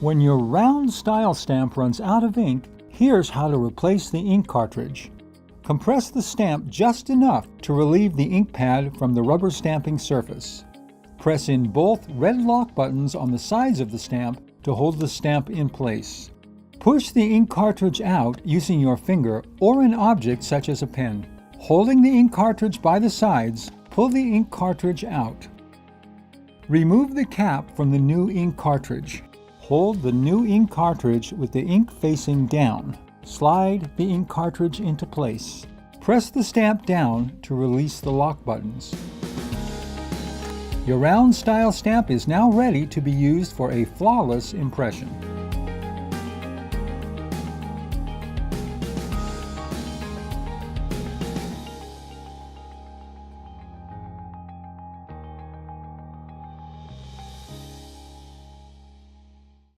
When your round style stamp runs out of ink, here's how to replace the ink cartridge. Compress the stamp just enough to relieve the ink pad from the rubber stamping surface. Press in both red lock buttons on the sides of the stamp to hold the stamp in place. Push the ink cartridge out using your finger or an object such as a pen. Holding the ink cartridge by the sides, pull the ink cartridge out. Remove the cap from the new ink cartridge. Hold the new ink cartridge with the ink facing down. Slide the ink cartridge into place. Press the stamp down to release the lock buttons. Your round style stamp is now ready to be used for a flawless impression.